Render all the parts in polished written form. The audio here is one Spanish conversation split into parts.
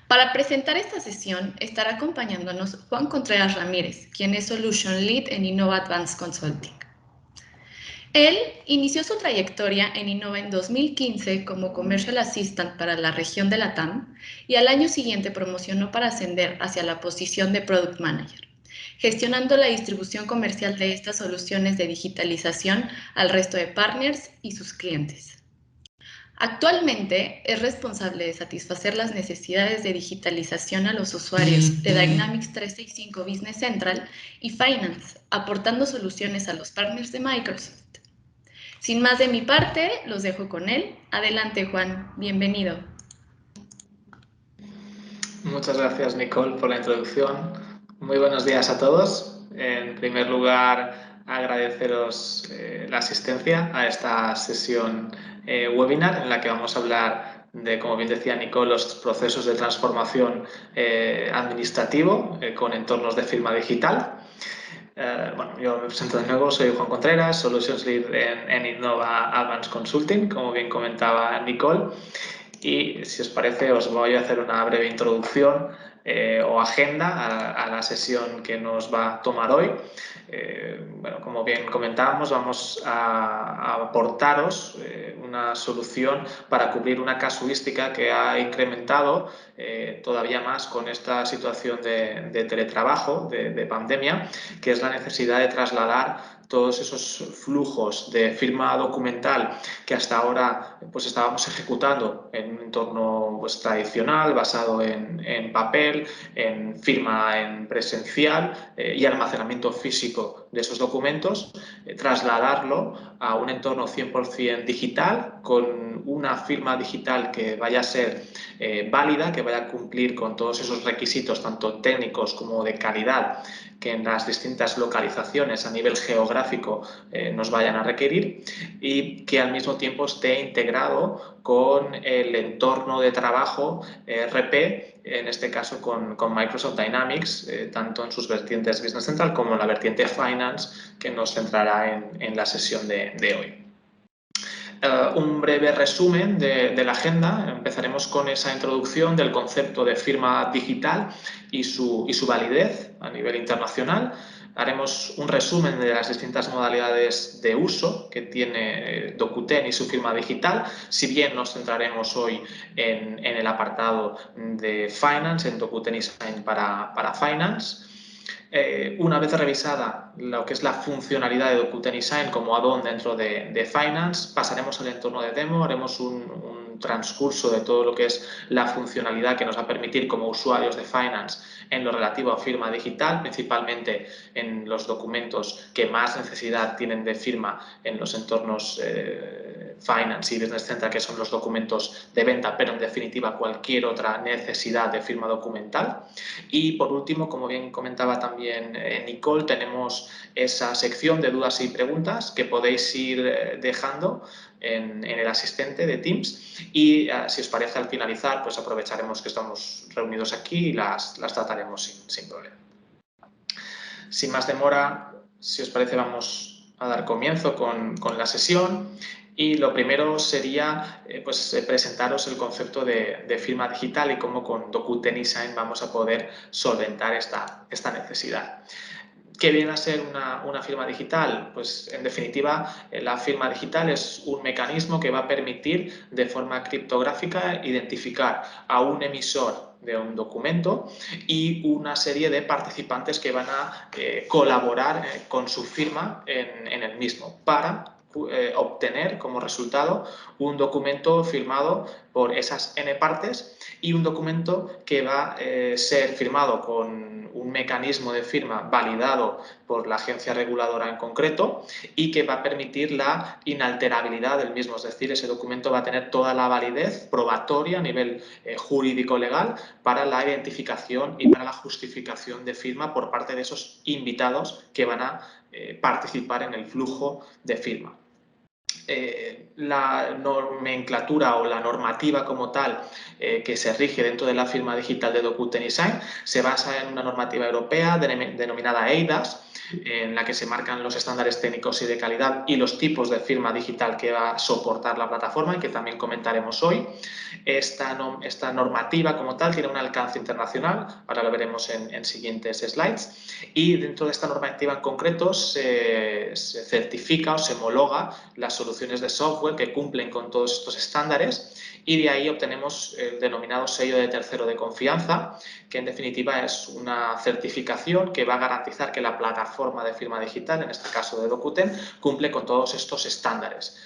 Para presentar esta sesión estará acompañándonos Juan Contreras Ramírez, quien es Solution Lead en Innova Advanced Consulting. Él inició su trayectoria en Innova en 2015 como Commercial Assistant para la región de Latam y al año siguiente promocionó para ascender hacia la posición de Product Manager, gestionando la distribución comercial de estas soluciones de digitalización al resto de partners y sus clientes. Actualmente es responsable de satisfacer las necesidades de digitalización a los usuarios de Dynamics 365 Business Central y Finance, aportando soluciones a los partners de Microsoft. Sin más de mi parte, los dejo con él. Adelante, Juan. Bienvenido. Muchas gracias, Nicole, por la introducción. Muy buenos días a todos. En primer lugar, agradeceros la asistencia a esta sesión webinar en la que vamos a hablar de, como bien decía Nicole, los procesos de transformación administrativo con entornos de firma digital. Bueno, yo me presento de nuevo, soy Juan Contreras, Solutions Lead en Innova Advanced Consulting, como bien comentaba Nicole. Y si os parece, os voy a hacer una breve introducción o agenda a la sesión que nos va a tomar hoy. Bueno, como bien comentábamos, vamos a aportaros una solución para cubrir una casuística que ha incrementado todavía más con esta situación de teletrabajo, de pandemia, que es la necesidad de trasladar todos esos flujos de firma documental que hasta ahora pues estábamos ejecutando en un entorno pues, tradicional, basado en papel, en firma en presencial y almacenamiento físico de esos documentos, trasladarlo a un entorno 100% digital, con una firma digital que vaya a ser válida, que vaya a cumplir con todos esos requisitos, tanto técnicos como de calidad, que en las distintas localizaciones a nivel geográfico nos vayan a requerir, y que al mismo tiempo esté integrado con el entorno de trabajo RP, en este caso con Microsoft Dynamics, tanto en sus vertientes Business Central como en la vertiente Finance, que nos centrará en la sesión de hoy. Un breve resumen de la agenda. Empezaremos con esa introducción del concepto de firma digital y su validez a nivel internacional. Haremos un resumen de las distintas modalidades de uso que tiene Dokuten y su firma digital, si bien nos centraremos hoy en el apartado de Finance, en Dokuten eSign para Finance. Una vez revisada lo que es la funcionalidad de Dokuten eSign como add-on dentro de Finance, pasaremos al entorno de demo, haremos un transcurso de todo lo que es la funcionalidad que nos va a permitir como usuarios de Finance en lo relativo a firma digital, principalmente en los documentos que más necesidad tienen de firma en los entornos Finance y Business Central, que son los documentos de venta, pero en definitiva cualquier otra necesidad de firma documental. Y por último, como bien comentaba también Nicole, tenemos esa sección de dudas y preguntas que podéis ir dejando en el asistente de Teams, y si os parece, al finalizar pues aprovecharemos que estamos reunidos aquí y las trataremos sin problema. Sin más demora, si os parece, vamos a dar comienzo con la sesión. Y lo primero sería presentaros el concepto de firma digital y cómo con Dokuten eSign vamos a poder solventar esta necesidad. ¿Qué viene a ser una firma digital? Pues en definitiva, la firma digital es un mecanismo que va a permitir de forma criptográfica identificar a un emisor de un documento y una serie de participantes que van a colaborar con su firma en el mismo para obtener como resultado un documento firmado por esas N partes, y un documento que va a ser firmado con un mecanismo de firma validado por la agencia reguladora en concreto y que va a permitir la inalterabilidad del mismo. Es decir, ese documento va a tener toda la validez probatoria a nivel jurídico-legal para la identificación y para la justificación de firma por parte de esos invitados que van a participar en el flujo de firma. la nomenclatura o la normativa como tal que se rige dentro de la firma digital de Dokuten eSign se basa en una normativa europea denominada eIDAS, en la que se marcan los estándares técnicos y de calidad y los tipos de firma digital que va a soportar la plataforma y que también comentaremos hoy. Esta normativa como tal tiene un alcance internacional, ahora lo veremos en siguientes slides, y dentro de esta normativa en concreto se certifica o se homologa las soluciones de software que cumplen con todos estos estándares y de ahí obtenemos el denominado sello de tercero de confianza, que en definitiva es una certificación que va a garantizar que la plataforma de firma digital, en este caso de Dokuten, cumple con todos estos estándares.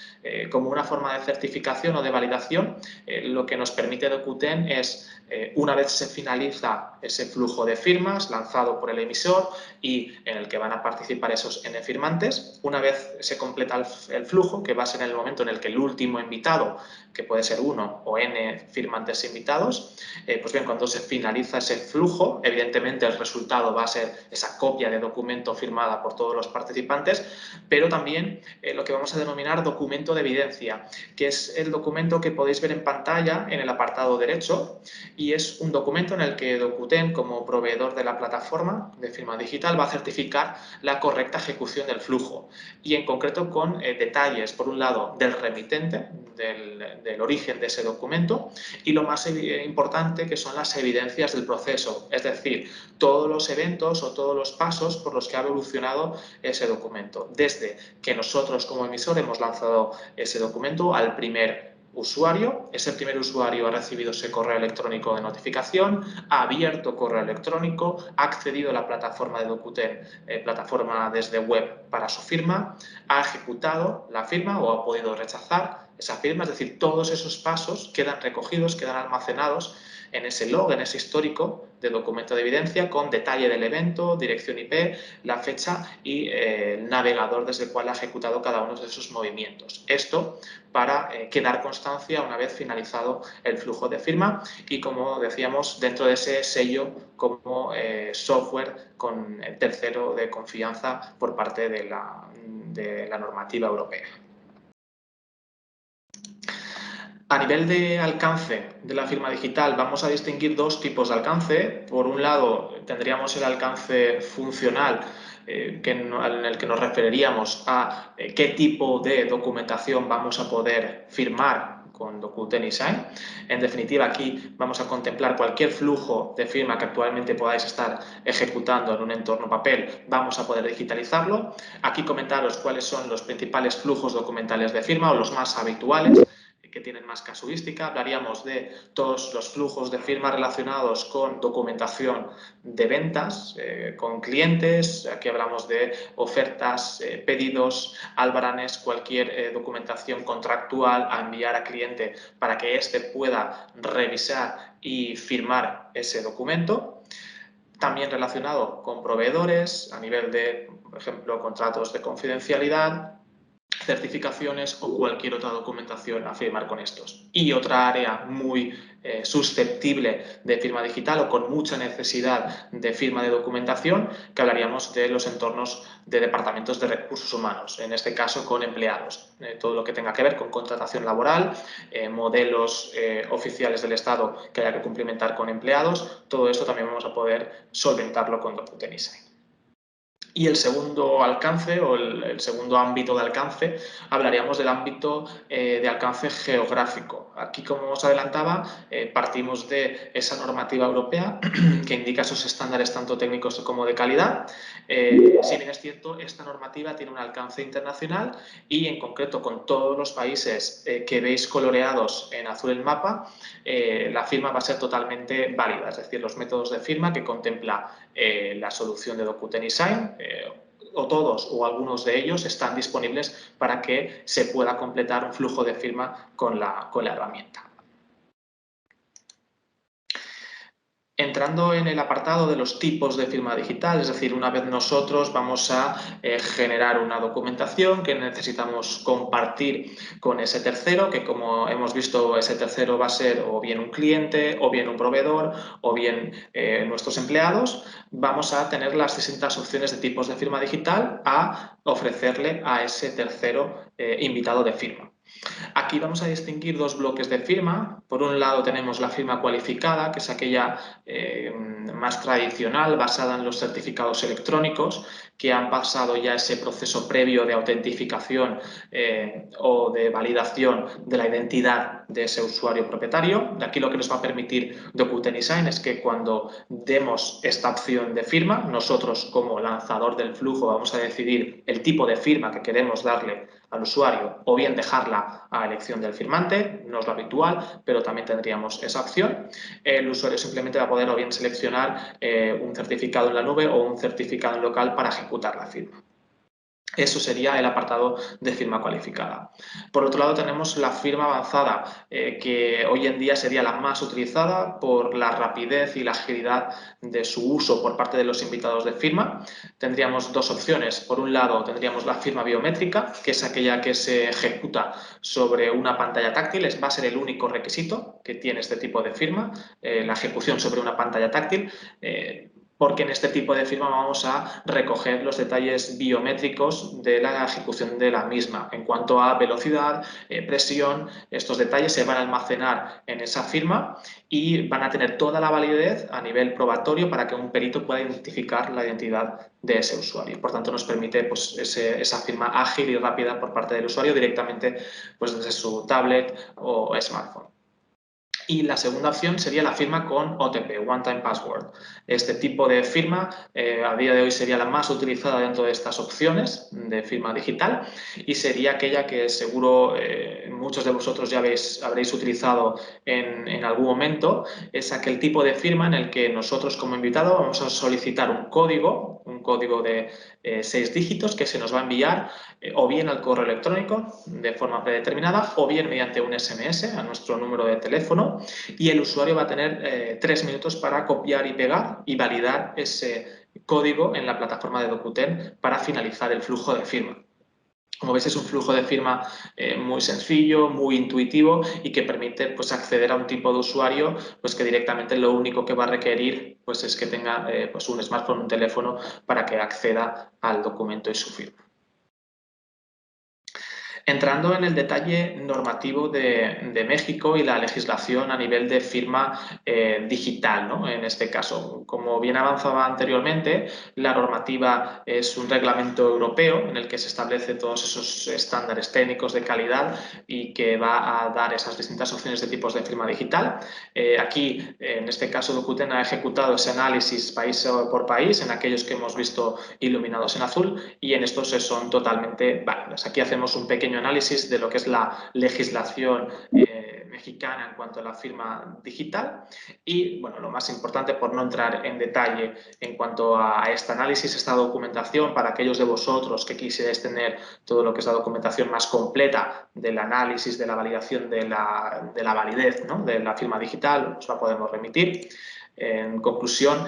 Como una forma de certificación o de validación, lo que nos permite Dokuten es, una vez se finaliza ese flujo de firmas lanzado por el emisor y en el que van a participar esos N firmantes, una vez se completa el flujo, que va a ser en el momento en el que el último invitado, que puede ser uno o N firmantes invitados, pues bien, cuando se finaliza ese flujo, evidentemente el resultado va a ser esa copia de documento firmada por todos los participantes, pero también lo que vamos a denominar documento de evidencia, que es el documento que podéis ver en pantalla en el apartado derecho y es un documento en el que Dokuten, como proveedor de la plataforma de firma digital, va a certificar la correcta ejecución del flujo y en concreto con detalles, por un lado, del remitente, del origen de ese documento y lo más importante que son las evidencias del proceso, es decir, todos los eventos o todos los pasos por los que ha evolucionado ese documento, desde que nosotros como emisor hemos lanzado ese documento al primer usuario, ese primer usuario ha recibido ese correo electrónico de notificación, ha abierto correo electrónico, ha accedido a la plataforma de Dokuten, plataforma desde web para su firma, ha ejecutado la firma o ha podido rechazar esa firma, es decir, todos esos pasos quedan recogidos, quedan almacenados en ese log, en ese histórico de documento de evidencia con detalle del evento, dirección IP, la fecha y el navegador desde el cual ha ejecutado cada uno de esos movimientos. Esto para quedar constancia una vez finalizado el flujo de firma y, como decíamos, dentro de ese sello como software con el tercero de confianza por parte de la normativa europea. A nivel de alcance de la firma digital vamos a distinguir dos tipos de alcance. Por un lado tendríamos el alcance funcional en el que nos referiríamos a qué tipo de documentación vamos a poder firmar con Dokuten eSign. En definitiva, aquí vamos a contemplar cualquier flujo de firma que actualmente podáis estar ejecutando en un entorno papel, vamos a poder digitalizarlo. Aquí comentaros cuáles son los principales flujos documentales de firma o los más habituales que tienen más casuística. Hablaríamos de todos los flujos de firma relacionados con documentación de ventas, con clientes. Aquí hablamos de ofertas, pedidos, albaranes, cualquier documentación contractual a enviar a cliente para que éste pueda revisar y firmar ese documento. También relacionado con proveedores a nivel de, por ejemplo, contratos de confidencialidad, certificaciones o cualquier otra documentación a firmar con estos. Y otra área muy susceptible de firma digital o con mucha necesidad de firma de documentación, que hablaríamos de los entornos de departamentos de recursos humanos, en este caso con empleados. Todo lo que tenga que ver con contratación laboral, modelos oficiales del Estado que haya que cumplimentar con empleados, todo esto también vamos a poder solventarlo con Dokuten eSign. Y el segundo alcance o el segundo ámbito de alcance, hablaríamos del ámbito de alcance geográfico. Aquí, como os adelantaba, partimos de esa normativa europea que indica esos estándares tanto técnicos como de calidad. Si bien es cierto, esta normativa tiene un alcance internacional y, en concreto, con todos los países que veis coloreados en azul el mapa, la firma va a ser totalmente válida, es decir, los métodos de firma que contempla la solución de Dokuten eSign, o todos o algunos de ellos están disponibles para que se pueda completar un flujo de firma con la herramienta. Entrando en el apartado de los tipos de firma digital, es decir, una vez nosotros vamos a generar una documentación que necesitamos compartir con ese tercero, que como hemos visto ese tercero va a ser o bien un cliente, o bien un proveedor, o bien nuestros empleados, vamos a tener las distintas opciones de tipos de firma digital a ofrecerle a ese tercero invitado de firma. Aquí vamos a distinguir dos bloques de firma. Por un lado tenemos la firma cualificada, que es aquella más tradicional, basada en los certificados electrónicos, que han pasado ya ese proceso previo de autentificación o de validación de la identidad de ese usuario propietario. Aquí lo que nos va a permitir DocuTenSign es que cuando demos esta opción de firma, nosotros como lanzador del flujo vamos a decidir el tipo de firma que queremos darle al usuario o bien dejarla a elección del firmante, no es lo habitual, pero también tendríamos esa opción. El usuario simplemente va a poder o bien seleccionar un certificado en la nube o un certificado en local para ejecutar la firma. Eso sería el apartado de firma cualificada. Por otro lado, tenemos la firma avanzada, que hoy en día sería la más utilizada por la rapidez y la agilidad de su uso por parte de los invitados de firma. Tendríamos dos opciones. Por un lado, tendríamos la firma biométrica, que es aquella que se ejecuta sobre una pantalla táctil. Va a ser el único requisito que tiene este tipo de firma, la ejecución sobre una pantalla táctil. Porque en este tipo de firma vamos a recoger los detalles biométricos de la ejecución de la misma. En cuanto a velocidad, presión, estos detalles se van a almacenar en esa firma y van a tener toda la validez a nivel probatorio para que un perito pueda identificar la identidad de ese usuario. Por tanto, nos permite pues, esa firma ágil y rápida por parte del usuario directamente pues, desde su tablet o smartphone. Y la segunda opción sería la firma con OTP, One Time Password. Este tipo de firma a día de hoy sería la más utilizada dentro de estas opciones de firma digital y sería aquella que seguro muchos de vosotros ya habréis utilizado en algún momento. Es aquel tipo de firma en el que nosotros como invitado vamos a solicitar un código de 6 dígitos que se nos va a enviar o bien al correo electrónico de forma predeterminada o bien mediante un SMS a nuestro número de teléfono y el usuario va a tener 3 minutos para copiar y pegar y validar ese código en la plataforma de Docuten para finalizar el flujo de firma. Como veis, es un flujo de firma muy sencillo, muy intuitivo y que permite pues, acceder a un tipo de usuario pues, que directamente lo único que va a requerir pues, es que tenga pues, un smartphone, un teléfono para que acceda al documento y su firma. Entrando en el detalle normativo de México y la legislación a nivel de firma digital, ¿no? En este caso, como bien avanzaba anteriormente, la normativa es un reglamento europeo en el que se establecen todos esos estándares técnicos de calidad y que va a dar esas distintas opciones de tipos de firma digital. Aquí, en este caso, Docuten ha ejecutado ese análisis país por país en aquellos que hemos visto iluminados en azul y en estos son totalmente válidos. Aquí hacemos un pequeño análisis de lo que es la legislación mexicana en cuanto a la firma digital y, bueno, lo más importante, por no entrar en detalle en cuanto a este análisis, esta documentación, para aquellos de vosotros que quisierais tener todo lo que es la documentación más completa del análisis, de la validación de la validez, ¿no?, de la firma digital, os la podemos remitir. En conclusión,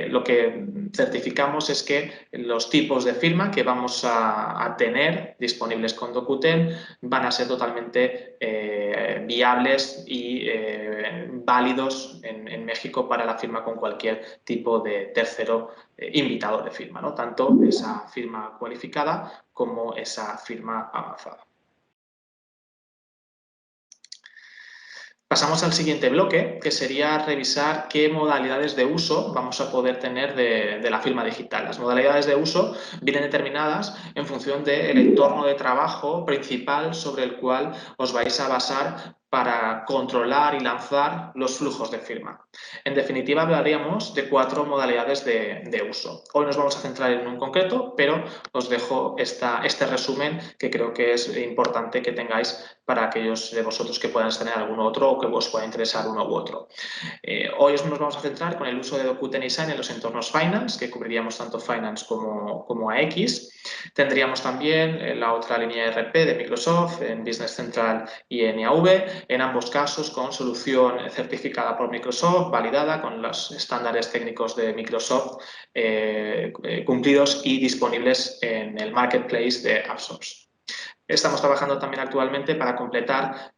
lo que certificamos es que los tipos de firma que vamos a tener disponibles con Docuten van a ser totalmente viables y válidos en México para la firma con cualquier tipo de tercero invitado de firma, ¿no? Tanto esa firma cualificada como esa firma avanzada. Pasamos al siguiente bloque, que sería revisar qué modalidades de uso vamos a poder tener de la firma digital. Las modalidades de uso vienen determinadas en función del entorno de trabajo principal sobre el cual os vais a basar para controlar y lanzar los flujos de firma. En definitiva, hablaríamos de 4 modalidades de uso. Hoy nos vamos a centrar en un concreto, pero os dejo este resumen que creo que es importante que tengáis para aquellos de vosotros que puedan tener algún otro o que os pueda interesar uno u otro. Hoy nos vamos a centrar con el uso de DocuTenSign en los entornos Finance, que cubriríamos tanto Finance como AX. Tendríamos también la otra línea ERP de Microsoft, en Business Central y en EAV, en ambos casos con solución certificada por Microsoft, validada con los estándares técnicos de Microsoft cumplidos y disponibles en el marketplace de AppSource. Estamos trabajando también actualmente para completar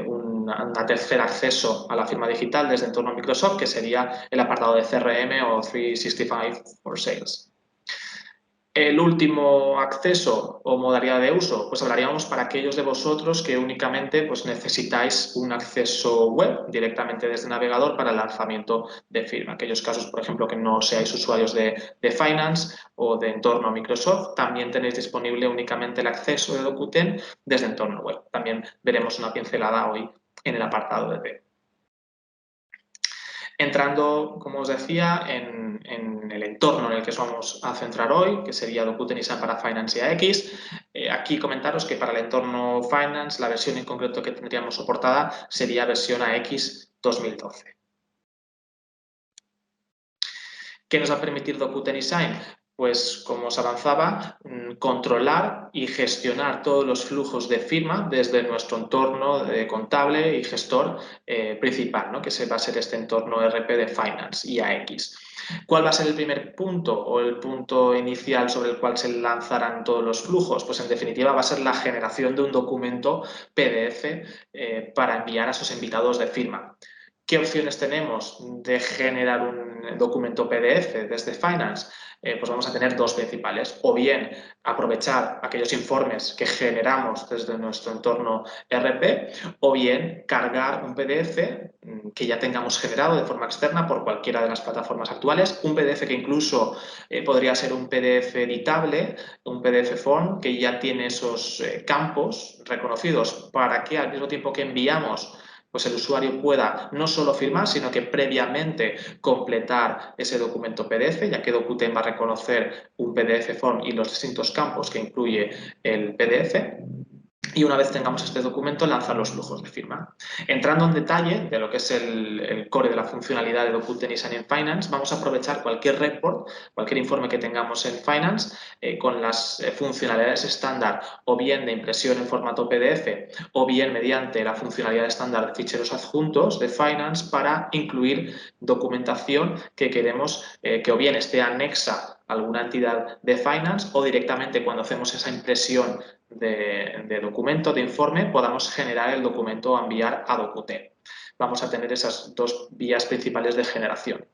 un tercer acceso a la firma digital desde el entorno Microsoft, que sería el apartado de CRM o 365 for Sales. El último acceso o modalidad de uso, pues hablaríamos para aquellos de vosotros que únicamente pues, necesitáis un acceso web directamente desde el navegador para el lanzamiento de firma. Aquellos casos, por ejemplo, que no seáis usuarios de Finance o de entorno Microsoft, también tenéis disponible únicamente el acceso de Dokuten desde entorno web. También veremos una pincelada hoy en el apartado de P. Entrando, como os decía, en el entorno en el que os vamos a centrar hoy, que sería Dokuten ISAM para Finance y AX. Aquí comentaros que para el entorno Finance, la versión en concreto que tendríamos soportada sería versión AX 2012. ¿Qué nos va a permitir Dokuten ISAM? Pues, como os avanzaba, controlar y gestionar todos los flujos de firma desde nuestro entorno contable y gestor principal, ¿no? Que va a ser este entorno RP de Finance y AX. ¿Cuál va a ser el primer punto o el punto inicial sobre el cual se lanzarán todos los flujos? Pues, en definitiva, va a ser la generación de un documento PDF para enviar a sus invitados de firma. ¿Qué opciones tenemos de generar un documento PDF desde Finance? Pues vamos a tener dos principales. O bien aprovechar aquellos informes que generamos desde nuestro entorno RP, o bien cargar un PDF que ya tengamos generado de forma externa por cualquiera de las plataformas actuales. Un PDF que incluso podría ser un PDF editable, un PDF form que ya tiene esos campos reconocidos para que al mismo tiempo que enviamos, pues el usuario pueda no solo firmar, sino que previamente completar ese documento PDF, ya que Dokuten va a reconocer un PDF form y los distintos campos que incluye el PDF. Y una vez tengamos este documento, lanzar los flujos de firma. Entrando en detalle de lo que es el core de la funcionalidad de Dokuten ISAM en Finance, vamos a aprovechar cualquier report, cualquier informe que tengamos en Finance con las funcionalidades estándar o bien de impresión en formato PDF o bien mediante la funcionalidad estándar de ficheros adjuntos de Finance para incluir documentación que queremos que o bien esté anexa a alguna entidad de Finance o directamente cuando hacemos esa impresión de documento, de informe, podamos generar el documento a enviar a Dokuten. Vamos a tener esas dos vías principales de generación.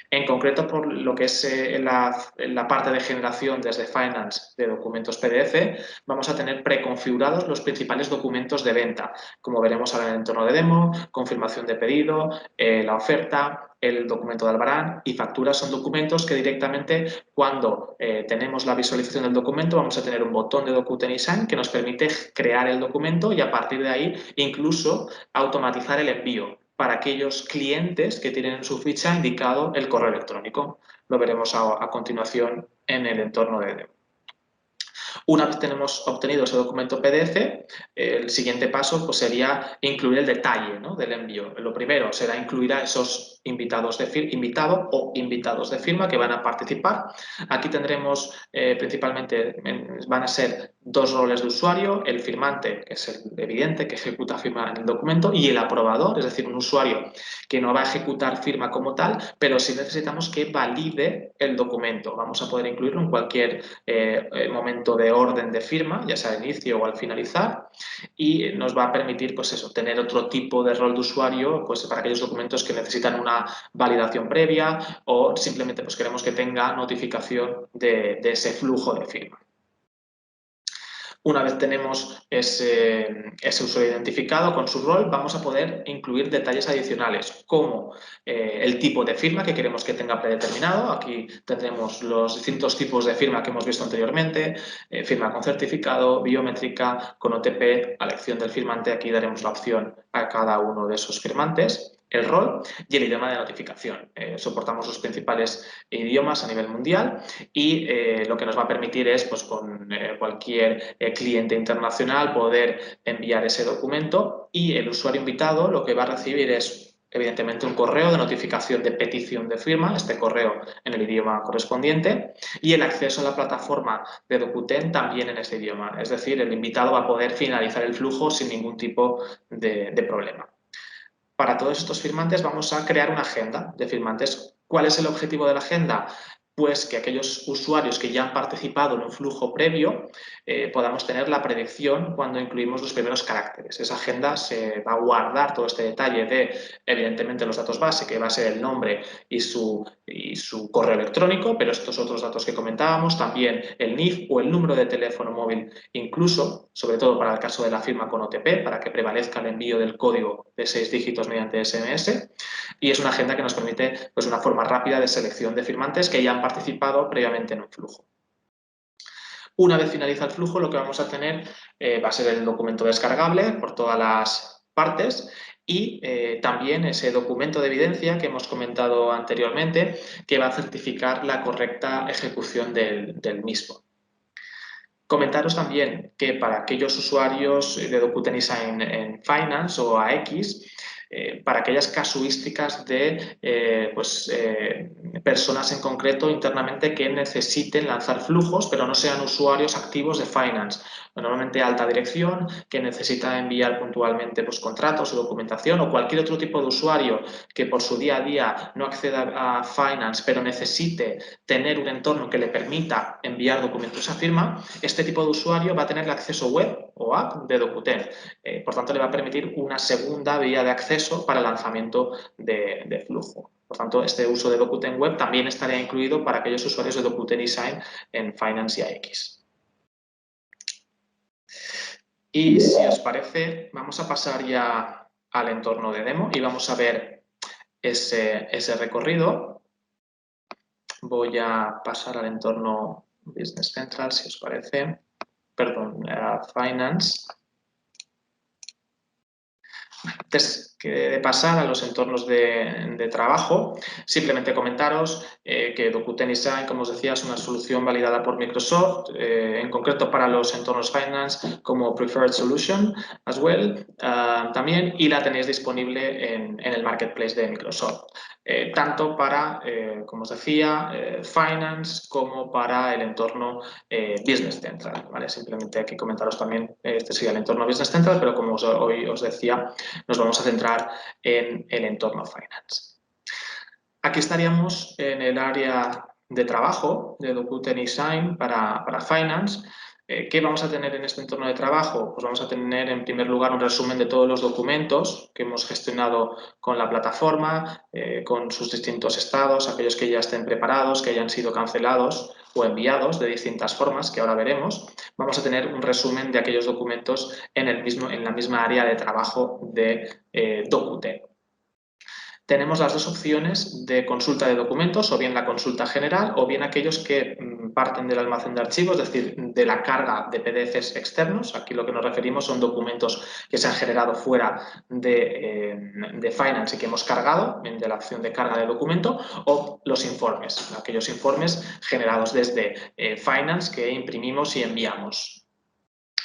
En concreto, por lo que es la parte de generación desde Finance de documentos PDF, vamos a tener preconfigurados los principales documentos de venta, como veremos ahora en el entorno de demo, confirmación de pedido, la oferta, el documento de Albarán y facturas son documentos que directamente cuando tenemos la visualización del documento vamos a tener un botón de Dokuten ISAM que nos permite crear el documento y a partir de ahí incluso automatizar el envío para aquellos clientes que tienen en su ficha indicado el correo electrónico. Lo veremos a continuación en el entorno de demo. Una vez tenemos obtenido ese documento PDF, el siguiente paso pues, sería incluir el detalle, ¿no?, del envío. Lo primero será incluir a esos invitados de firma que van a participar. Aquí tendremos principalmente, van a ser dos roles de usuario, el firmante, que es el evidente, que ejecuta firma en el documento, y el aprobador, es decir, un usuario que no va a ejecutar firma como tal, pero sí necesitamos que valide el documento. Vamos a poder incluirlo en cualquier momento de orden de firma, ya sea al inicio o al finalizar, y nos va a permitir pues eso, tener otro tipo de rol de usuario pues, para aquellos documentos que necesitan una validación previa o simplemente pues, queremos que tenga notificación de ese flujo de firma. Una vez tenemos ese usuario identificado con su rol, vamos a poder incluir detalles adicionales como el tipo de firma que queremos que tenga predeterminado. Aquí tendremos los distintos tipos de firma que hemos visto anteriormente, firma con certificado, biométrica, con OTP, a elección del firmante. Aquí daremos la opción a cada uno de esos firmantes, el rol y el idioma de notificación. Soportamos los principales idiomas a nivel mundial y lo que nos va a permitir es, pues, con cualquier cliente internacional poder enviar ese documento y el usuario invitado lo que va a recibir es evidentemente un correo de notificación de petición de firma, este correo en el idioma correspondiente, y el acceso a la plataforma de Dokuten también en ese idioma. Es decir, el invitado va a poder finalizar el flujo sin ningún tipo de problema. Para todos estos firmantes vamos a crear una agenda de firmantes. ¿Cuál es el objetivo de la agenda? Pues que aquellos usuarios que ya han participado en un flujo previo podamos tener la predicción cuando incluimos los primeros caracteres. Esa agenda se va a guardar todo este detalle de, evidentemente, los datos base, que va a ser el nombre y su correo electrónico, pero estos otros datos que comentábamos, también el NIF o el número de teléfono móvil, incluso, sobre todo para el caso de la firma con OTP, para que prevalezca el envío del código de 6 dígitos mediante SMS. Y es una agenda que nos permite pues, una forma rápida de selección de firmantes que ya han participado previamente en un flujo. Una vez finaliza el flujo, lo que vamos a tener va a ser el documento descargable por todas las partes y también ese documento de evidencia que hemos comentado anteriormente que va a certificar la correcta ejecución del mismo. Comentaros también que para aquellos usuarios de Dokuten eSign en Finance o AX, para aquellas casuísticas de personas en concreto internamente que necesiten lanzar flujos, pero no sean usuarios activos de Finance. Normalmente alta dirección, que necesita enviar puntualmente pues, contratos o documentación, o cualquier otro tipo de usuario que por su día a día no acceda a Finance, pero necesite tener un entorno que le permita enviar documentos a firma, este tipo de usuario va a tener el acceso web o app de Dokuten. Por tanto, le va a permitir una segunda vía de acceso para el lanzamiento de flujo. Por tanto, este uso de Dokuten Web también estaría incluido para aquellos usuarios de Dokuten eSign en Finance y AX. Y si os parece, vamos a pasar ya al entorno de demo y vamos a ver ese recorrido. Voy a pasar al entorno Business Central, si os parece. Perdón, a Finance. Antes de pasar a los entornos de trabajo, simplemente comentaros que Dokuten eSign, como os decía, es una solución validada por Microsoft, en concreto para los entornos Finance como Preferred Solution as well, también, y la tenéis disponible en el Marketplace de Microsoft. Tanto para, como os decía, Finance como para el entorno Business Central. ¿Vale? Simplemente aquí comentaros también, este sería el entorno Business Central, pero como hoy os decía, nos vamos a centrar en el entorno Finance. Aquí estaríamos en el área de trabajo de Dokuten eSign para Finance. ¿Qué vamos a tener en este entorno de trabajo? Pues vamos a tener en primer lugar un resumen de todos los documentos que hemos gestionado con la plataforma, con sus distintos estados, aquellos que ya estén preparados, que hayan sido cancelados o enviados de distintas formas, que ahora veremos. Vamos a tener un resumen de aquellos documentos en la misma área de trabajo de Dokuten. Tenemos las dos opciones de consulta de documentos, o bien la consulta general, o bien aquellos que parten del almacén de archivos, es decir, de la carga de PDFs externos. Aquí lo que nos referimos son documentos que se han generado fuera de Finance y que hemos cargado de la opción de carga de documento, o los informes, aquellos informes generados desde Finance que imprimimos y enviamos.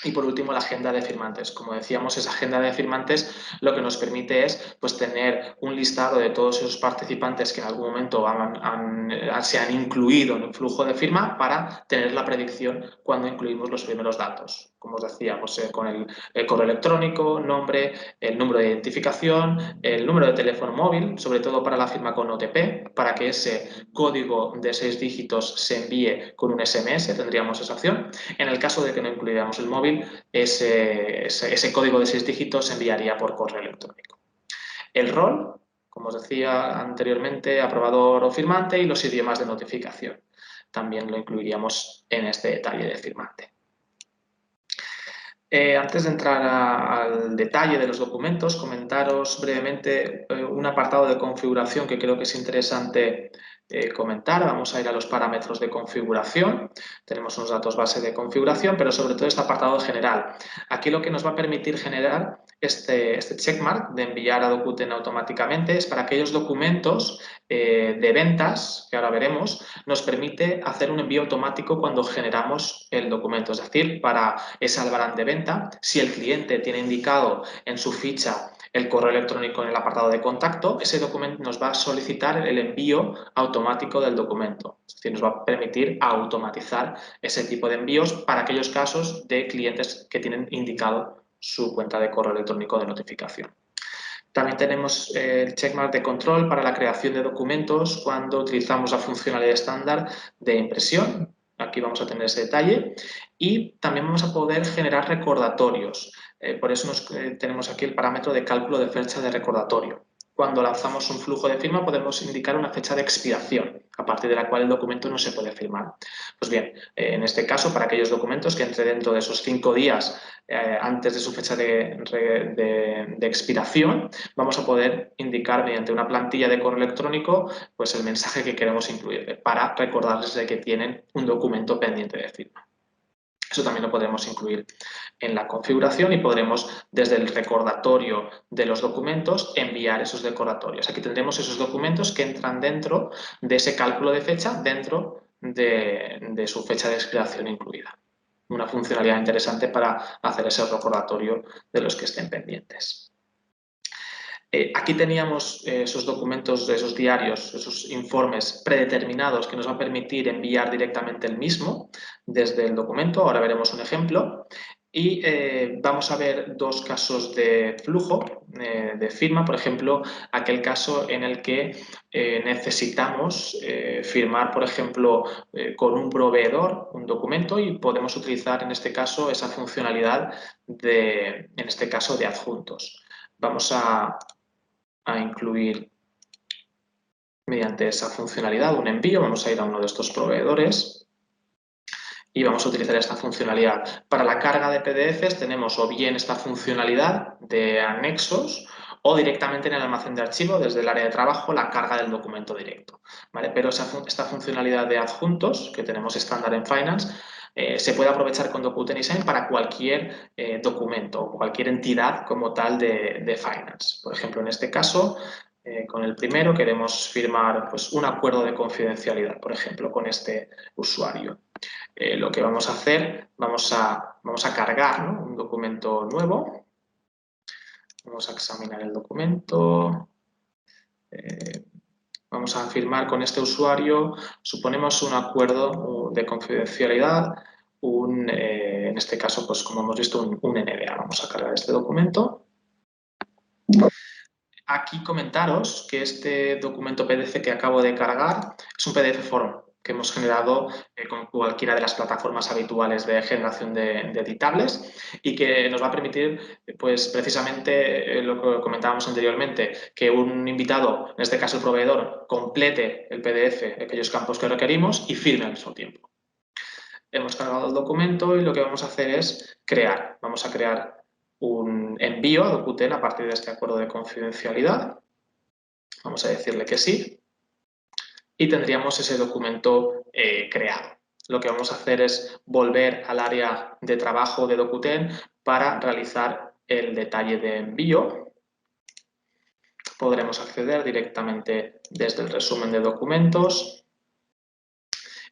Y por último, la agenda de firmantes. Como decíamos, esa agenda de firmantes lo que nos permite es pues, tener un listado de todos esos participantes que en algún momento se han incluido en el flujo de firma para tener la predicción cuando incluimos los primeros datos. Como os decía, pues, con el correo electrónico, nombre, el número de identificación, el número de teléfono móvil, sobre todo para la firma con OTP, para que ese código de 6 dígitos se envíe con un SMS, tendríamos esa opción. En el caso de que no incluyéramos el móvil, ese código de 6 dígitos se enviaría por correo electrónico. El rol, como os decía anteriormente, aprobador o firmante, y los idiomas de notificación. También lo incluiríamos en este detalle de firmante. Antes de entrar al detalle de los documentos, comentaros brevemente un apartado de configuración que creo que es interesante comentar. Vamos a ir a los parámetros de configuración. Tenemos unos datos base de configuración, pero sobre todo este apartado general. Aquí lo que nos va a permitir generar este checkmark de enviar a Dokuten automáticamente es para aquellos documentos de ventas, que ahora veremos, nos permite hacer un envío automático cuando generamos el documento. Es decir, para ese albarán de venta, si el cliente tiene indicado en su ficha el correo electrónico en el apartado de contacto, ese documento nos va a solicitar el envío automático del documento. Es decir, nos va a permitir automatizar ese tipo de envíos para aquellos casos de clientes que tienen indicado su cuenta de correo electrónico de notificación. También tenemos el checkmark de control para la creación de documentos cuando utilizamos la funcionalidad estándar de impresión. Aquí vamos a tener ese detalle. Y también vamos a poder generar recordatorios. Por eso tenemos aquí el parámetro de cálculo de fecha de recordatorio. Cuando lanzamos un flujo de firma podemos indicar una fecha de expiración, a partir de la cual el documento no se puede firmar. Pues bien, en este caso, para aquellos documentos que entre dentro de esos 5 días antes de su fecha de expiración, vamos a poder indicar mediante una plantilla de correo electrónico pues el mensaje que queremos incluir para recordarles de que tienen un documento pendiente de firma. Eso también lo podremos incluir en la configuración y podremos, desde el recordatorio de los documentos, enviar esos recordatorios. Aquí tendremos esos documentos que entran dentro de ese cálculo de fecha, dentro de su fecha de expiración incluida. Una funcionalidad interesante para hacer ese recordatorio de los que estén pendientes. Aquí teníamos esos documentos, esos diarios, esos informes predeterminados que nos va a permitir enviar directamente el mismo desde el documento. Ahora veremos un ejemplo. Y vamos a ver dos casos de flujo de firma. Por ejemplo, aquel caso en el que necesitamos firmar, por ejemplo, con un proveedor un documento y podemos utilizar en este caso esa funcionalidad en este caso, de adjuntos. Vamos a incluir mediante esa funcionalidad un envío. Vamos a ir a uno de estos proveedores y vamos a utilizar esta funcionalidad. Para la carga de PDFs tenemos o bien esta funcionalidad de anexos o directamente en el almacén de archivo, desde el área de trabajo, la carga del documento directo, ¿vale? Pero esta funcionalidad de adjuntos que tenemos estándar en Finance se puede aprovechar con Dokuten eSign para cualquier documento o cualquier entidad como tal de Finance. Por ejemplo, en este caso, con el primero queremos firmar pues, un acuerdo de confidencialidad, por ejemplo, con este usuario. Lo que vamos a hacer, vamos a cargar, ¿no?, un documento nuevo. Vamos a examinar el documento. Vamos a firmar con este usuario, suponemos un acuerdo de confidencialidad, en este caso, pues como hemos visto, un NDA. Vamos a cargar este documento. Aquí comentaros que este documento PDF que acabo de cargar es un PDF form que hemos generado con cualquiera de las plataformas habituales de generación de editables y que nos va a permitir, pues precisamente lo que comentábamos anteriormente, que un invitado, en este caso el proveedor, complete el PDF, aquellos campos que requerimos y firme al mismo tiempo. Hemos cargado el documento y lo que vamos a hacer es crear. Vamos a crear un envío a Dokuten a partir de este acuerdo de confidencialidad. Vamos a decirle que sí y tendríamos ese documento creado. Lo que vamos a hacer es volver al área de trabajo de Dokuten para realizar el detalle de envío. Podremos acceder directamente desde el resumen de documentos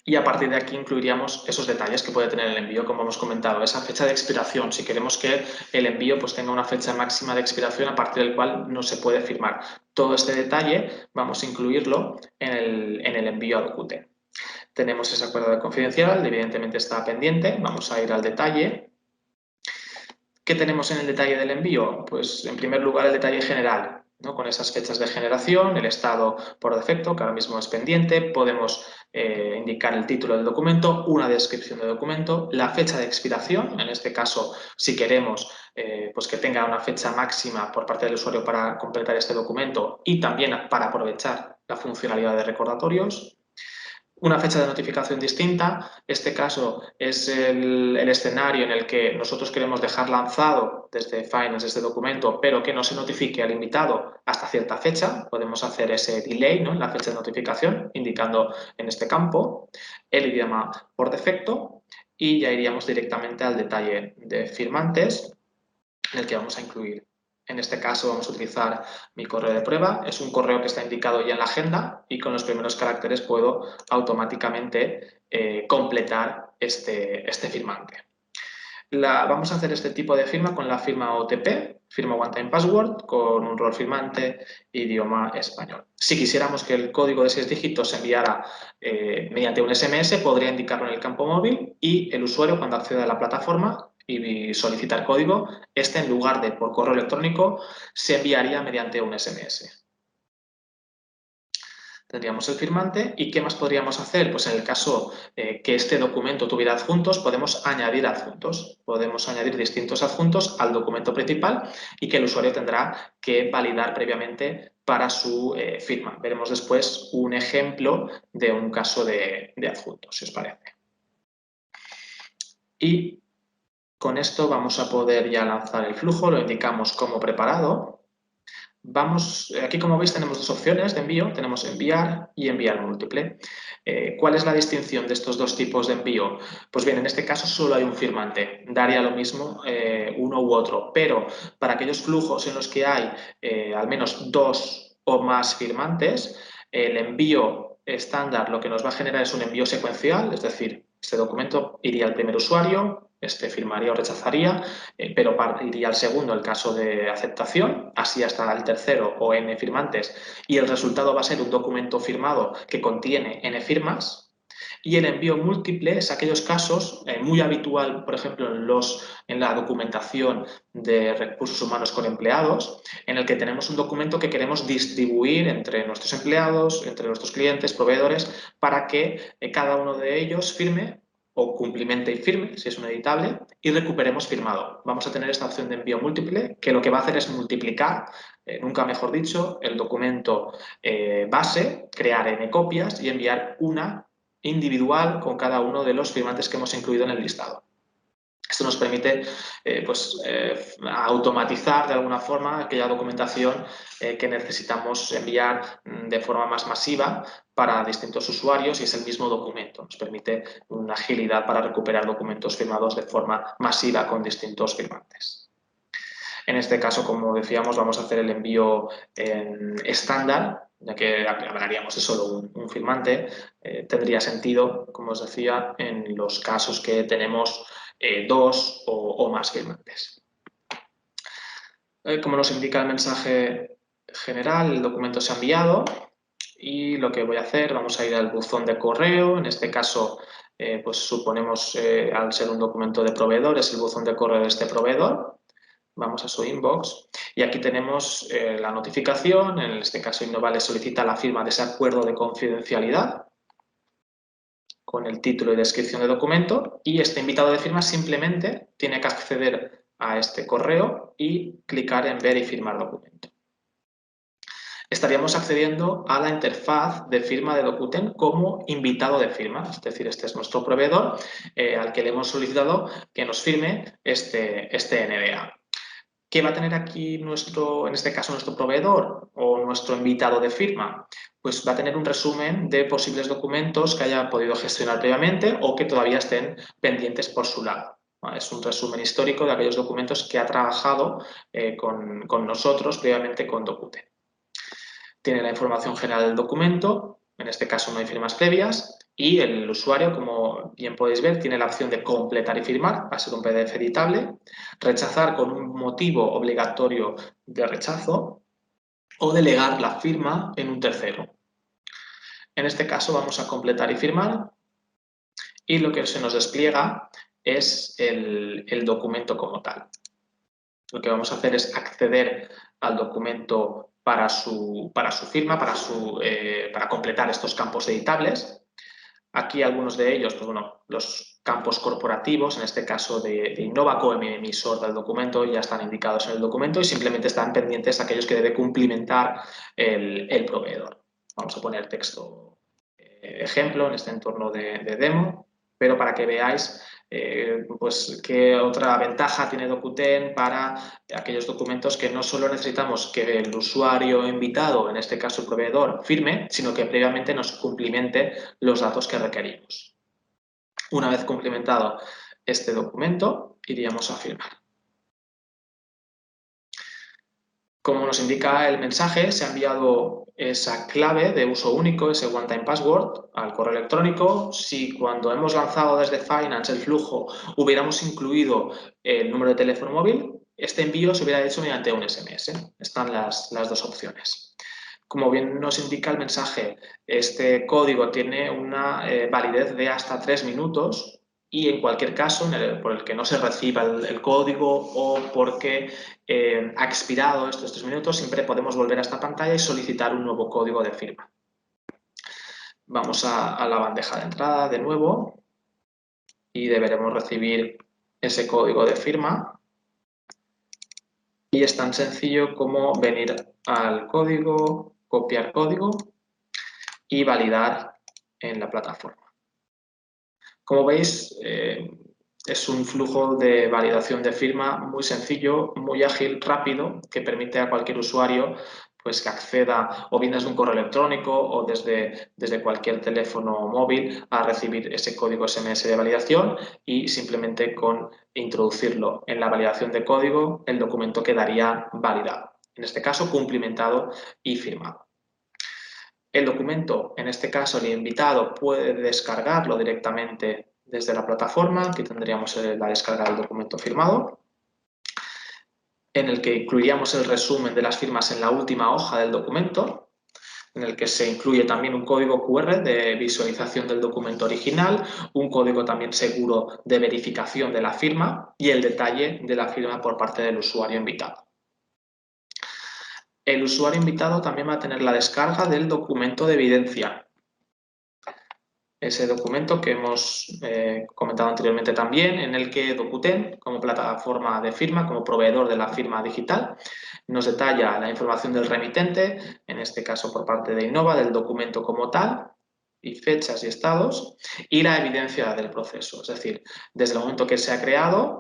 y a partir de aquí incluiríamos esos detalles que puede tener el envío, como hemos comentado, esa fecha de expiración, si queremos que el envío pues, tenga una fecha máxima de expiración a partir del cual no se puede firmar. Todo este detalle vamos a incluirlo en el envío a Dokuten. Tenemos ese acuerdo de confidencialidad, evidentemente está pendiente, vamos a ir al detalle. ¿Qué tenemos en el detalle del envío? Pues en primer lugar el detalle general, ¿no?, con esas fechas de generación, el estado por defecto, que ahora mismo es pendiente, podemos indicar el título del documento, una descripción del documento, la fecha de expiración, en este caso si queremos pues que tenga una fecha máxima por parte del usuario para completar este documento y también para aprovechar la funcionalidad de recordatorios. Una fecha de notificación distinta, este caso es el escenario en el que nosotros queremos dejar lanzado desde Finance este documento, pero que no se notifique al invitado hasta cierta fecha. Podemos hacer ese delay, ¿no?, en la fecha de notificación, indicando en este campo el idioma por defecto y ya iríamos directamente al detalle de firmantes, en el que vamos a incluir. En este caso vamos a utilizar mi correo de prueba. Es un correo que está indicado ya en la agenda y con los primeros caracteres puedo automáticamente completar este firmante. Vamos a hacer este tipo de firma con la firma OTP, firma One Time Password, con un rol firmante, idioma español. Si quisiéramos que el código de 6 dígitos se enviara mediante un SMS, podría indicarlo en el campo móvil y el usuario, cuando acceda a la plataforma y solicita el código, este, en lugar de por correo electrónico, se enviaría mediante un SMS. Tendríamos el firmante. ¿Y qué más podríamos hacer? Pues en el caso que este documento tuviera adjuntos, podemos añadir adjuntos. Podemos añadir distintos adjuntos al documento principal y que el usuario tendrá que validar previamente para su firma. Veremos después un ejemplo de un caso de adjuntos, si os parece. Y con esto vamos a poder ya lanzar el flujo, lo indicamos como preparado. Aquí como veis tenemos dos opciones de envío, tenemos enviar y enviar múltiple. ¿Cuál es la distinción de estos dos tipos de envío? Pues bien, en este caso solo hay un firmante, daría lo mismo uno u otro, pero para aquellos flujos en los que hay al menos dos o más firmantes, el envío estándar lo que nos va a generar es un envío secuencial, es decir, este documento iría al primer usuario, este firmaría o rechazaría, pero iría al segundo el caso de aceptación, así hasta el tercero o n firmantes, y el resultado va a ser un documento firmado que contiene n firmas. Y el envío múltiple es aquellos casos muy habitual, por ejemplo, en la documentación de recursos humanos con empleados, en el que tenemos un documento que queremos distribuir entre nuestros empleados, entre nuestros clientes, proveedores, para que cada uno de ellos firme o cumplimente y firme, si es un editable, y recuperemos firmado. Vamos a tener esta opción de envío múltiple, que lo que va a hacer es multiplicar, nunca mejor dicho, el documento base, crear n copias y enviar una individual con cada uno de los firmantes que hemos incluido en el listado. Esto nos permite automatizar de alguna forma aquella documentación que necesitamos enviar de forma más masiva para distintos usuarios y es el mismo documento. Nos permite una agilidad para recuperar documentos firmados de forma masiva con distintos firmantes. En este caso, como decíamos, vamos a hacer el envío en estándar, ya que hablaríamos de solo un firmante. Tendría sentido, como os decía, en los casos que tenemos dos o más firmantes. Como nos indica el mensaje general, el documento se ha enviado y lo que voy a hacer, vamos a ir al buzón de correo. En este caso, pues suponemos, al ser un documento de proveedor, es el buzón de correo de este proveedor. Vamos a su inbox y aquí tenemos la notificación. En este caso, Innovale solicita la firma de ese acuerdo de confidencialidad con el título y descripción de documento, y este invitado de firma simplemente tiene que acceder a este correo y clicar en ver y firmar documento. Estaríamos accediendo a la interfaz de firma de Docuten como invitado de firma, es decir, este es nuestro proveedor al que le hemos solicitado que nos firme este NDA. ¿Qué va a tener aquí en este caso, nuestro proveedor o nuestro invitado de firma? Pues va a tener un resumen de posibles documentos que haya podido gestionar previamente o que todavía estén pendientes por su lado. Es un resumen histórico de aquellos documentos que ha trabajado con nosotros previamente con Docuten. Tiene la información general del documento, en este caso no hay firmas previas, y el usuario, como bien podéis ver, tiene la opción de completar y firmar, va a ser un PDF editable, rechazar con un motivo obligatorio de rechazo o delegar la firma en un tercero. En este caso vamos a completar y firmar y lo que se nos despliega es el documento como tal. Lo que vamos a hacer es acceder al documento para su firma, para completar estos campos editables. Aquí algunos de ellos, pues bueno, los campos corporativos, en este caso de Innova como emisor del documento, ya están indicados en el documento y simplemente están pendientes aquellos que debe cumplimentar el proveedor. Vamos a poner texto ejemplo en este entorno de demo, pero para que veáis pues qué otra ventaja tiene Docuten para aquellos documentos que no solo necesitamos que el usuario invitado, en este caso el proveedor, firme, sino que previamente nos cumplimente los datos que requerimos. Una vez cumplimentado este documento, iríamos a firmar. Como nos indica el mensaje, se ha enviado esa clave de uso único, ese one-time password, al correo electrónico. Si cuando hemos lanzado desde Finance el flujo hubiéramos incluido el número de teléfono móvil, este envío se hubiera hecho mediante un SMS. Están las dos opciones. Como bien nos indica el mensaje, este código tiene una validez de hasta 3 minutos y en cualquier caso, por el que no se reciba el código o porque ha expirado estos 3 minutos, siempre podemos volver a esta pantalla y solicitar un nuevo código de firma. Vamos a la bandeja de entrada de nuevo y deberemos recibir ese código de firma. Y es tan sencillo como venir al código, copiar código y validar en la plataforma. Como veis, es un flujo de validación de firma muy sencillo, muy ágil, rápido, que permite a cualquier usuario pues, que acceda o bien desde un correo electrónico o desde cualquier teléfono móvil a recibir ese código SMS de validación y simplemente con introducirlo en la validación de código, el documento quedaría validado. En este caso, cumplimentado y firmado. El documento, en este caso el invitado, puede descargarlo directamente desde la plataforma. Aquí tendríamos la descarga del documento firmado, en el que incluiríamos el resumen de las firmas en la última hoja del documento, en el que se incluye también un código QR de visualización del documento original, un código también seguro de verificación de la firma y el detalle de la firma por parte del usuario invitado. El usuario invitado también va a tener la descarga del documento de evidencia. Ese documento que hemos comentado anteriormente también, en el que Dokuten, como plataforma de firma, como proveedor de la firma digital, nos detalla la información del remitente, en este caso por parte de Innova, del documento como tal, y fechas y estados, y la evidencia del proceso. Es decir, desde el momento que se ha creado,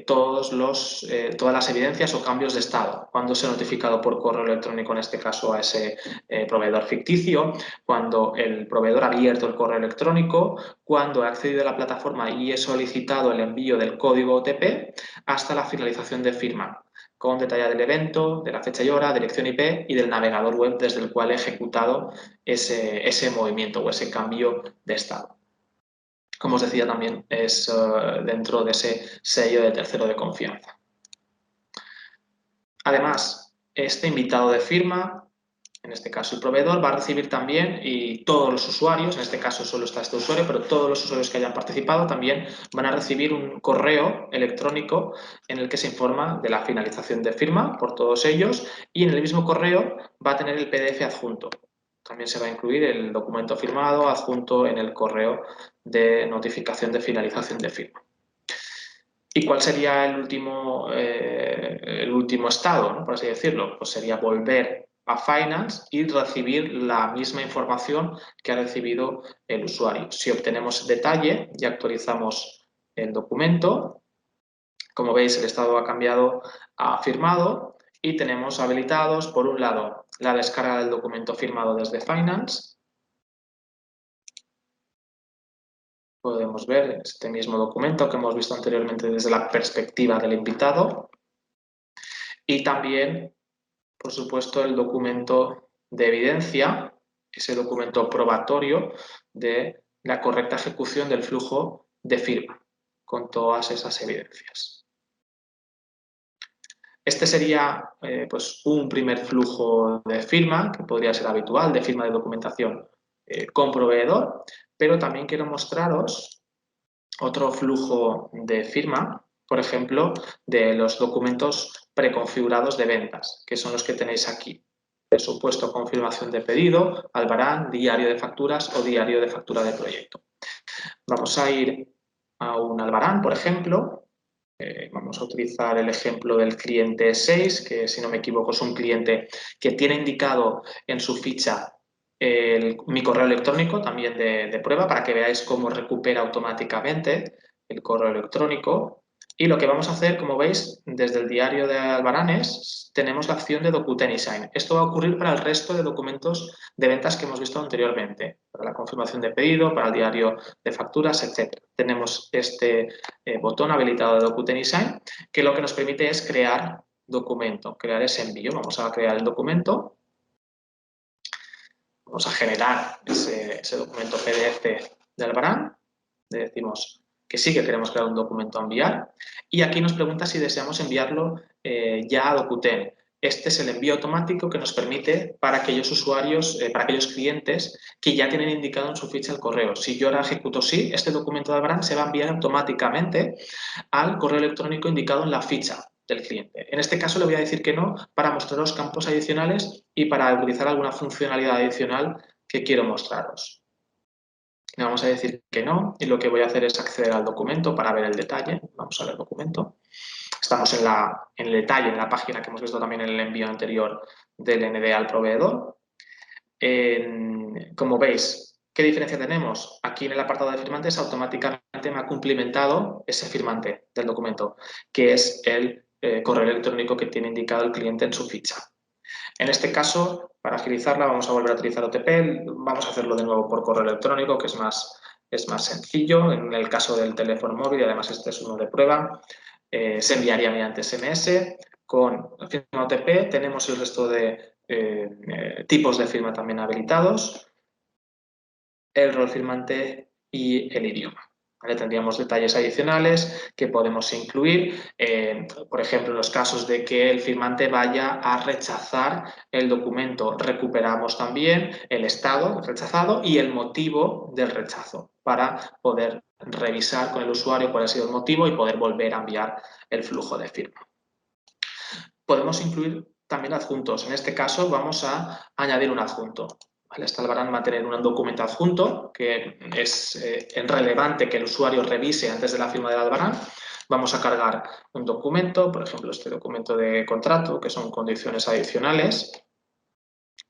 todas las evidencias o cambios de estado. Cuando se ha notificado por correo electrónico, en este caso a ese proveedor ficticio, cuando el proveedor ha abierto el correo electrónico, cuando ha accedido a la plataforma y he solicitado el envío del código OTP, hasta la finalización de firma, con detalle del evento, de la fecha y hora, dirección IP y del navegador web desde el cual he ejecutado ese movimiento o ese cambio de estado. Como os decía, también es dentro de ese sello de tercero de confianza. Además, este invitado de firma, en este caso el proveedor, va a recibir también, y todos los usuarios, en este caso solo está este usuario, pero todos los usuarios que hayan participado también van a recibir un correo electrónico en el que se informa de la finalización de firma por todos ellos y en el mismo correo va a tener el PDF adjunto. También se va a incluir el documento firmado adjunto en el correo de notificación de finalización de firma. ¿Y cuál sería el último estado, ¿no? Por así decirlo? Pues sería volver a Finance y recibir la misma información que ha recibido el usuario. Si obtenemos detalle y actualizamos el documento, como veis el estado ha cambiado a firmado y tenemos habilitados, por un lado, la descarga del documento firmado desde Finance. Podemos ver este mismo documento que hemos visto anteriormente desde la perspectiva del invitado. Y también, por supuesto, el documento de evidencia, ese documento probatorio de la correcta ejecución del flujo de firma, con todas esas evidencias. Este sería pues un primer flujo de firma, que podría ser habitual, de firma de documentación con proveedor, pero también quiero mostraros otro flujo de firma, por ejemplo, de los documentos preconfigurados de ventas, que son los que tenéis aquí. Presupuesto, confirmación de pedido, albarán, diario de facturas o diario de factura de proyecto. Vamos a ir a un albarán, por ejemplo. Vamos a utilizar el ejemplo del cliente 6, que si no me equivoco es un cliente que tiene indicado en su ficha mi correo electrónico también de prueba para que veáis cómo recupera automáticamente el correo electrónico. Y lo que vamos a hacer, como veis, desde el diario de Albaranes tenemos la acción de Dokuten eSign. Esto va a ocurrir para el resto de documentos de ventas que hemos visto anteriormente, para la confirmación de pedido, para el diario de facturas, etc. Tenemos este botón habilitado de Dokuten eSign que lo que nos permite es crear documento, crear ese envío. Vamos a crear el documento. Vamos a generar ese documento PDF de Albarán. Le decimos que sí, que queremos crear un documento a enviar. Y aquí nos pregunta si deseamos enviarlo ya a Docuten. Este es el envío automático que nos permite para aquellos usuarios, para aquellos clientes que ya tienen indicado en su ficha el correo. Si yo ahora ejecuto sí, este documento de Albarán se va a enviar automáticamente al correo electrónico indicado en la ficha del cliente. En este caso le voy a decir que no para mostraros campos adicionales y para utilizar alguna funcionalidad adicional que quiero mostraros. Le vamos a decir que no y lo que voy a hacer es acceder al documento para ver el detalle. Vamos a ver el documento. Estamos en el detalle, en la página que hemos visto también en el envío anterior del NDA al proveedor. Como veis, ¿qué diferencia tenemos? Aquí en el apartado de firmantes automáticamente me ha cumplimentado ese firmante del documento, que es el correo electrónico que tiene indicado el cliente en su ficha. En este caso, para agilizarla, vamos a volver a utilizar OTP. Vamos a hacerlo de nuevo por correo electrónico, que es más sencillo. En el caso del teléfono móvil, y además este es uno de prueba, se enviaría mediante SMS. Con firma OTP tenemos el resto de tipos de firma también habilitados, el rol firmante y el idioma. ¿Vale? Tendríamos detalles adicionales que podemos incluir, por ejemplo, en los casos de que el firmante vaya a rechazar el documento. Recuperamos también el estado rechazado y el motivo del rechazo para poder revisar con el usuario cuál ha sido el motivo y poder volver a enviar el flujo de firma. Podemos incluir también adjuntos. En este caso vamos a añadir un adjunto. ¿Vale? Esta Albarán va a tener un documento adjunto que es relevante que el usuario revise antes de la firma del Albarán. Vamos a cargar un documento, por ejemplo, este documento de contrato, que son condiciones adicionales.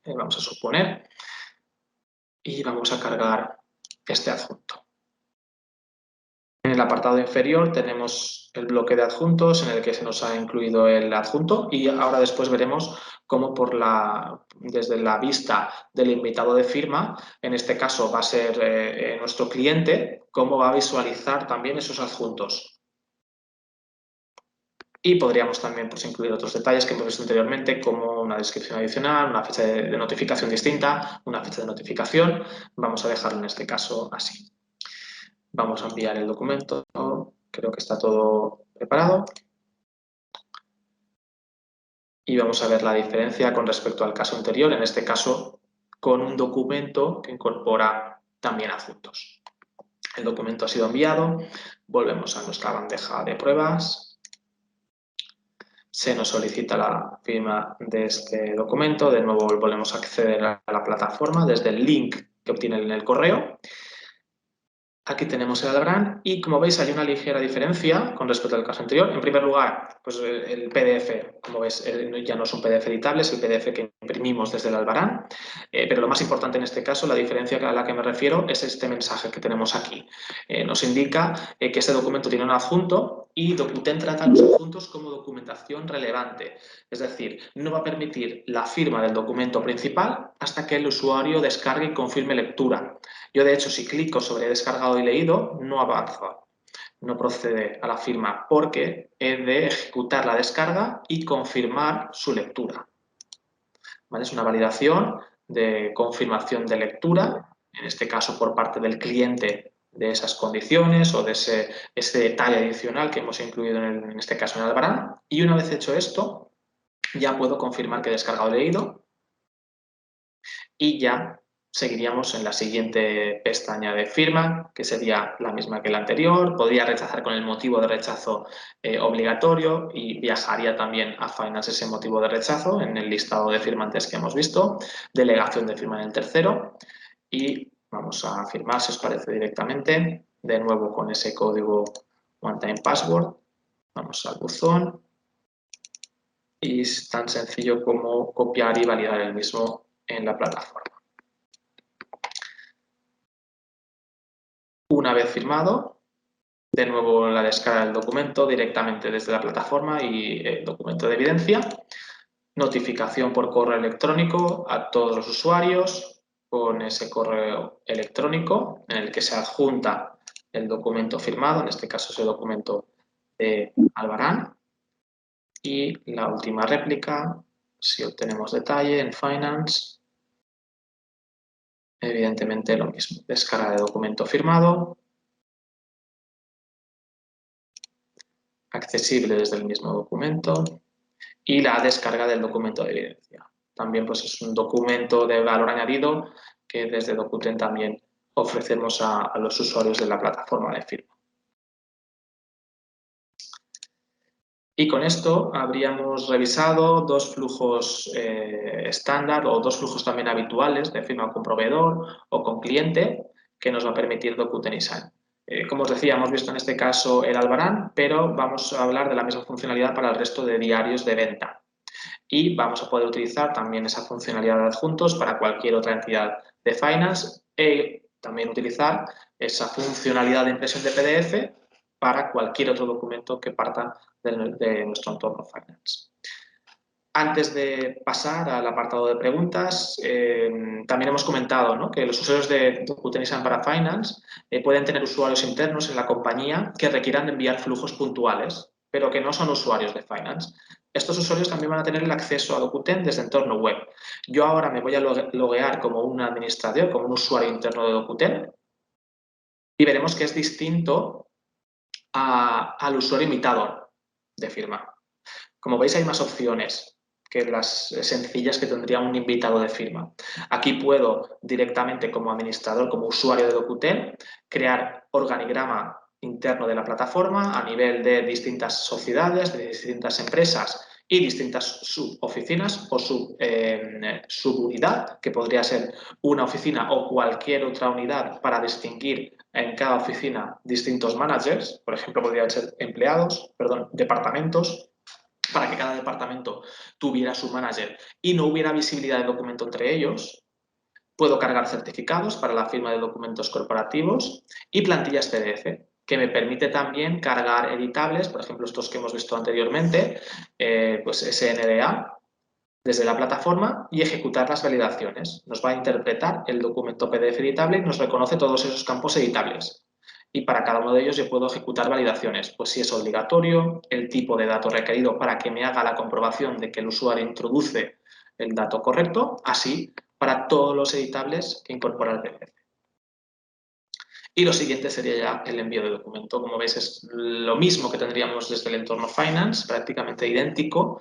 Vamos a suponer. Y vamos a cargar este adjunto. En el apartado inferior tenemos el bloque de adjuntos en el que se nos ha incluido el adjunto y ahora después veremos cómo desde la vista del invitado de firma, en este caso va a ser nuestro cliente, cómo va a visualizar también esos adjuntos. Y podríamos también incluir otros detalles que hemos visto anteriormente, como una descripción adicional, una fecha de notificación distinta, una fecha de notificación. Vamos a dejarlo en este caso así. Vamos a enviar el documento. Creo que está todo preparado. Y vamos a ver la diferencia con respecto al caso anterior, en este caso con un documento que incorpora también adjuntos. El documento ha sido enviado, volvemos a nuestra bandeja de pruebas, se nos solicita la firma de este documento, de nuevo volvemos a acceder a la plataforma desde el link que obtienen en el correo. Aquí tenemos el Albarán y, como veis, hay una ligera diferencia con respecto al caso anterior. En primer lugar, pues el PDF, como ves, ya no es un PDF editable, es el PDF que imprimimos desde el Albarán. Pero lo más importante en este caso, la diferencia a la que me refiero, es este mensaje que tenemos aquí. Nos indica que este documento tiene un adjunto y Docuten trata los adjuntos como documentación relevante. Es decir, no va a permitir la firma del documento principal hasta que el usuario descargue y confirme lectura. Yo, de hecho, si clico sobre descargado y leído, no avanza, no procede a la firma porque he de ejecutar la descarga y confirmar su lectura. ¿Vale? Es una validación de confirmación de lectura, en este caso por parte del cliente de esas condiciones o de ese detalle adicional que hemos incluido en este caso en Albarán. Y una vez hecho esto, ya puedo confirmar que he descargado y leído y ya seguiríamos en la siguiente pestaña de firma, que sería la misma que la anterior. Podría rechazar con el motivo de rechazo obligatorio y viajaría también a Finance ese motivo de rechazo en el listado de firmantes que hemos visto. Delegación de firma en el tercero. Y vamos a firmar, si os parece, directamente. De nuevo con ese código One Time Password. Vamos al buzón. Y es tan sencillo como copiar y validar el mismo en la plataforma. Una vez firmado, de nuevo la descarga del documento directamente desde la plataforma y el documento de evidencia. Notificación por correo electrónico a todos los usuarios con ese correo electrónico en el que se adjunta el documento firmado, en este caso es el documento de Albarán. Y la última réplica, si obtenemos detalle en Finance, evidentemente lo mismo, descarga de documento firmado, accesible desde el mismo documento y la descarga del documento de evidencia. También pues, es un documento de valor añadido que desde Dokuten también ofrecemos a los usuarios de la plataforma de firma. Y con esto habríamos revisado dos flujos estándar o dos flujos también habituales de firma con proveedor o con cliente que nos va a permitir Dokuten eSign. Como os decía, hemos visto en este caso el Albarán, pero vamos a hablar de la misma funcionalidad para el resto de diarios de venta. Y vamos a poder utilizar también esa funcionalidad de adjuntos para cualquier otra entidad de Finance y también utilizar esa funcionalidad de impresión de PDF para cualquier otro documento que parta de nuestro entorno Finance. Antes de pasar al apartado de preguntas, también hemos comentado, ¿no?, que los usuarios de Dokuten eSign para Finance pueden tener usuarios internos en la compañía que requieran enviar flujos puntuales, pero que no son usuarios de Finance. Estos usuarios también van a tener el acceso a Dokuten desde entorno web. Yo ahora me voy a loguear como un administrador, como un usuario interno de Dokuten, y veremos que es distinto al usuario imitador de firma. Como veis, hay más opciones que las sencillas que tendría un invitado de firma. Aquí puedo directamente como administrador, como usuario de Dokuten, crear organigrama interno de la plataforma a nivel de distintas sociedades, de distintas empresas y distintas suboficinas o subunidad, que podría ser una oficina o cualquier otra unidad para distinguir en cada oficina distintos managers. Por ejemplo, podrían ser departamentos, para que cada departamento tuviera su manager y no hubiera visibilidad de documento entre ellos. Puedo cargar certificados para la firma de documentos corporativos y plantillas PDF, que me permite también cargar editables, por ejemplo, estos que hemos visto anteriormente, pues SNDA, desde la plataforma y ejecutar las validaciones. Nos va a interpretar el documento PDF editable y nos reconoce todos esos campos editables. Y para cada uno de ellos yo puedo ejecutar validaciones, pues si es obligatorio, el tipo de dato requerido para que me haga la comprobación de que el usuario introduce el dato correcto, así para todos los editables que incorpora el PDF. Y lo siguiente sería ya el envío de documento. Como veis, es lo mismo que tendríamos desde el entorno Finance, prácticamente idéntico.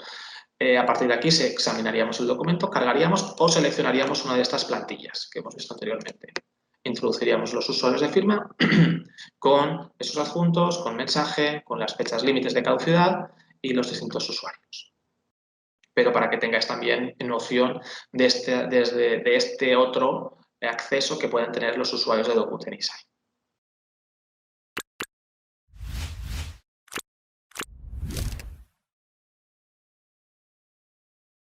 A partir de aquí examinaríamos el documento, cargaríamos o seleccionaríamos una de estas plantillas que hemos visto anteriormente. Introduciríamos los usuarios de firma con esos adjuntos, con mensaje, con las fechas límites de caducidad y los distintos usuarios. Pero para que tengáis también noción de este otro acceso que pueden tener los usuarios de Dokuten eSign.